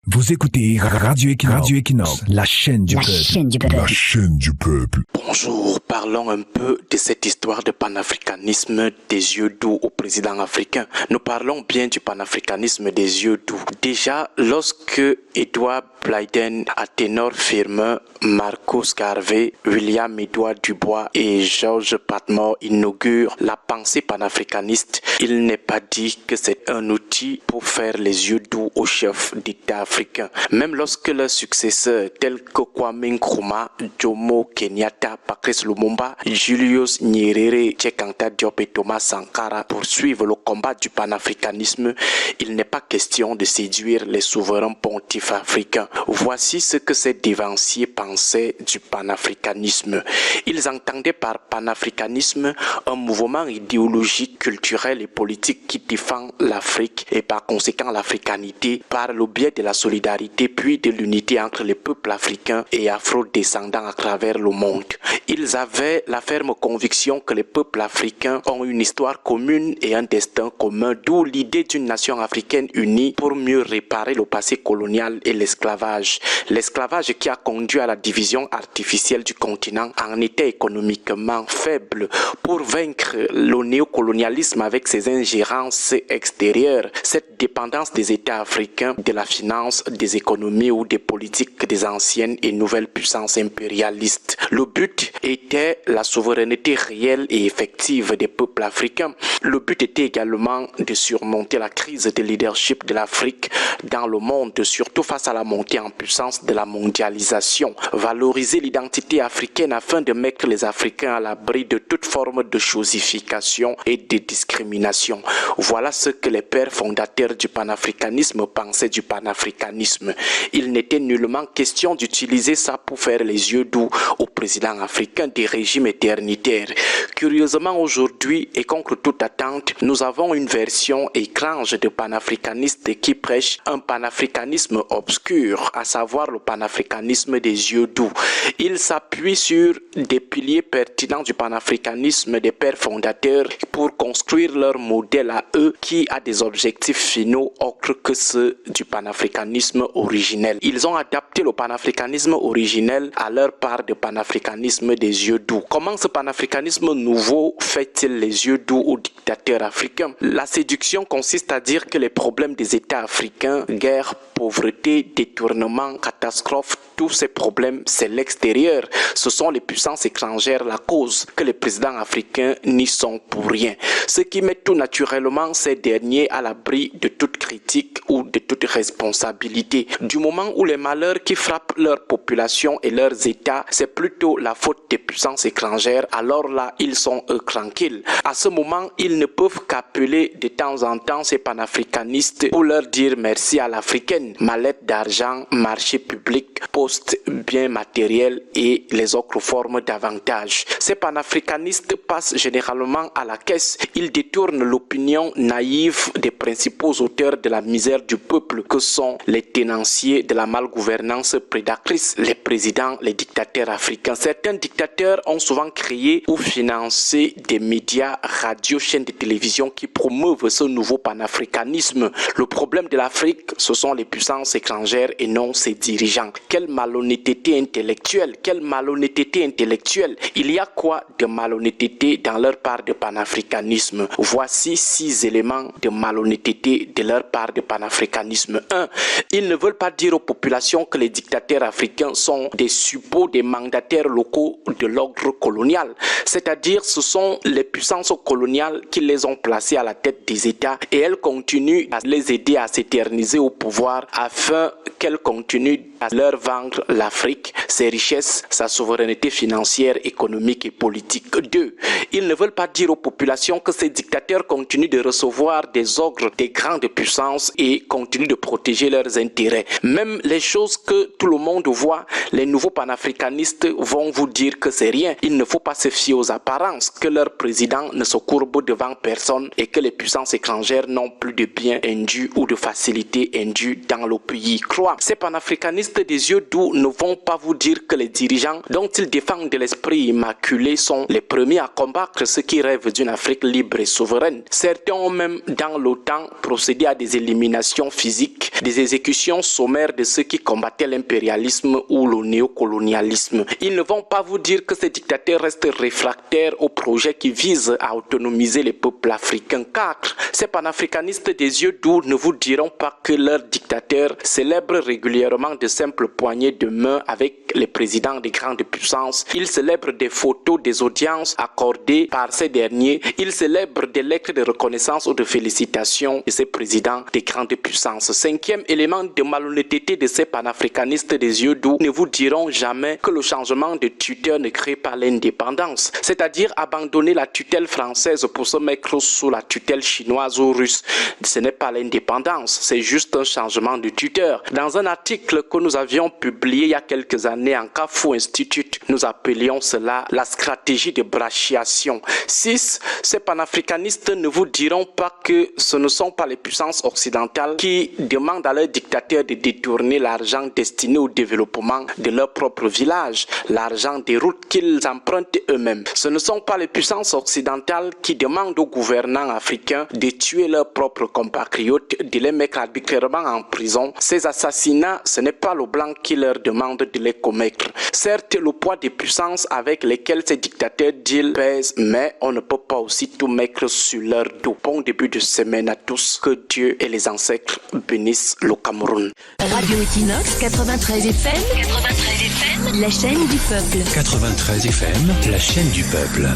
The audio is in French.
Vous écoutez Radio Equinox, la chaîne du peuple. La chaîne du peuple. Bonjour, parlons un peu de cette histoire de panafricanisme des yeux doux au président africain. Nous parlons bien du panafricanisme des yeux doux. Déjà, lorsque Edouard Blyden, Athénor Firmin, Marcus Garvey, William Edouard Dubois et Georges Patmore inaugurent la pensée panafricaniste, il n'est pas dit que c'est un outil pour faire les yeux doux aux chefs d'État africains. Même lorsque leurs successeurs tels que Kwame Nkrumah, Jomo Kenyatta, Patrice Lumumba, Julius Nyerere, Cheikh Anta Diop et Thomas Sankara poursuivent le combat du panafricanisme, il n'est pas question de séduire les souverains pontifes africains. Voici ce que ces dévanciers pensaient du panafricanisme. Ils entendaient par panafricanisme un mouvement idéologique, culturel et politique qui défend l'Afrique et par conséquent l'africanité par le biais de la solidarité puis de l'unité entre les peuples africains et afro-descendants à travers le monde. Ils avaient la ferme conviction que les peuples africains ont une histoire commune et un destin commun, d'où l'idée d'une nation africaine unie pour mieux réparer le passé colonial et l'esclavage. L'esclavage qui a conduit à la division artificielle du continent en était économiquement faible. Pour vaincre le néocolonialisme avec ses ingérences extérieures, cette dépendance des États africains de la finance, des économies ou des politiques des anciennes et nouvelles puissances impérialistes. Le but était la souveraineté réelle et effective des peuples africains. Le but était également de surmonter la crise de leadership de l'Afrique dans le monde, surtout face à la montée en puissance de la mondialisation. Valoriser l'identité africaine afin de mettre les Africains à l'abri de toute forme de chosification et de discrimination. Voilà ce que les pères fondateurs du panafricanisme pensaient du panafricanisme. Il n'était nullement question d'utiliser ça pour faire les yeux doux aux présidents africains des régimes éternitaires. Curieusement, aujourd'hui, et contre toute attente, nous avons une version étrange de panafricanistes qui prêche un panafricanisme obscur, à savoir le panafricanisme des yeux doux. Il s'appuie sur des piliers pertinents du panafricanisme des pères fondateurs pour construire leur modèle à eux qui a des objectifs finaux autres que ceux du panafricanisme originel. Ils ont adapté le panafricanisme originel à leur part de panafricanisme des yeux doux. Comment ce panafricanisme nouveau fait-il les yeux doux aux dictateurs africains? La séduction consiste à dire que les problèmes des États africains, guerre, pauvreté, détournement, catastrophe, tous ces problèmes, c'est l'extérieur. Ce sont les puissances étrangères la cause, que les présidents africains n'y sont pour rien. Ce qui met tout naturellement ces derniers à l'abri de toute critique ou de toute responsabilité. Du moment où les malheurs qui frappent leur population et leurs États, c'est plutôt la faute des puissances étrangères, alors là, ils sont eux tranquilles. À ce moment, ils ne peuvent qu'appeler de temps en temps ces panafricanistes pour leur dire merci à l'africaine. Mallette d'argent, marché public, poste, biens matériels et les autres formes d'avantages. Ces panafricanistes passent généralement à la caisse. Ils détournent l'opinion naïve des principaux auteurs de la misère du peuple que sont les tenanciers de la malgouvernance prédatrice, les présidents, les dictateurs africains. Certains dictateurs ont souvent créé ou financé des médias, radios, chaînes de télévision qui promeuvent ce nouveau panafricanisme. Le problème de l'Afrique, ce sont les puissances étrangères et non ses dirigeants. Quelle malhonnêteté intellectuelle, quelle malhonnêteté intellectuelle. Il y a quoi de malhonnêteté dans leur part de panafricanisme? Voici 6 éléments de malhonnêteté de leur part de panafricanisme. 1. Ils ne veulent pas dire aux populations que les dictateurs africains sont des suppôts des mandataires locaux de l'ordre colonial. C'est-à-dire ce sont les puissances coloniales qui les ont placés à la tête des États et elles continuent à les aider à s'éterniser au pouvoir afin qu'elles continuent à leur vendre l'Afrique, ses richesses, sa souveraineté financière, économique et politique. 2. Ils ne veulent pas dire aux populations que ces dictateurs continuent de recevoir des ordres des grandes puissances et continuent de protéger leurs intérêts. Même les choses que tout le monde voit, les nouveaux panafricanistes vont vous dire que c'est rien. Il ne faut pas se fier aux apparences, que leur président ne se courbe devant personne et que les puissances étrangères n'ont plus de biens indus ou de facilités indues dans le pays. Croient. Ces panafricanistes panafricanistes des yeux doux ne vont pas vous dire que les dirigeants dont ils défendent l'esprit immaculé sont les premiers à combattre ceux qui rêvent d'une Afrique libre et souveraine. Certains ont même dans l'OTAN procédé à des éliminations physiques, des exécutions sommaires de ceux qui combattaient l'impérialisme ou le néocolonialisme. Ils ne vont pas vous dire que ces dictateurs restent réfractaires au projet qui vise à autonomiser les peuples africains. Car ces panafricanistes des yeux doux ne vous diront pas que leurs dictateurs célèbrent régulièrement de simples poignées de main avec les présidents des grandes puissances. Ils célèbrent des photos des audiences accordées par ces derniers. Ils célèbrent des lettres de reconnaissance ou de félicitations de ces présidents des grandes puissances. Cinquième élément de malhonnêteté de ces panafricanistes des yeux doux, ne vous diront jamais que le changement de tuteur ne crée pas l'indépendance. C'est-à-dire abandonner la tutelle française pour se mettre sous la tutelle chinoise ou russe. Ce n'est pas l'indépendance, c'est juste un changement de tuteur. Dans un article que nous avions publié il y a quelques années en Carrefour Institute, nous appelions cela la stratégie de brachiation. 6. Ces panafricanistes ne vous diront pas que ce ne sont pas les puissances occidentales qui demandent à leurs dictateurs de détourner l'argent destiné au développement de leur propre village, l'argent des routes qu'ils empruntent eux-mêmes. Ce ne sont pas les puissances occidentales qui demandent aux gouvernants africains de tuer leurs propres compatriotes, de les mettre arbitrairement en prison. Ces assassinats, ce n'est pas le blanc qui leur demande de les commettre. Certes, le poids des puissances avec lesquelles ces dictateurs deal pèse, mais on ne peut pas aussi tout mettre sur leur dos. Bon début de semaine à tous. Que Dieu et les ancêtres bénissent le Cameroun. Radio Equinox 93 FM, la chaîne du peuple. 93 FM, la chaîne du peuple.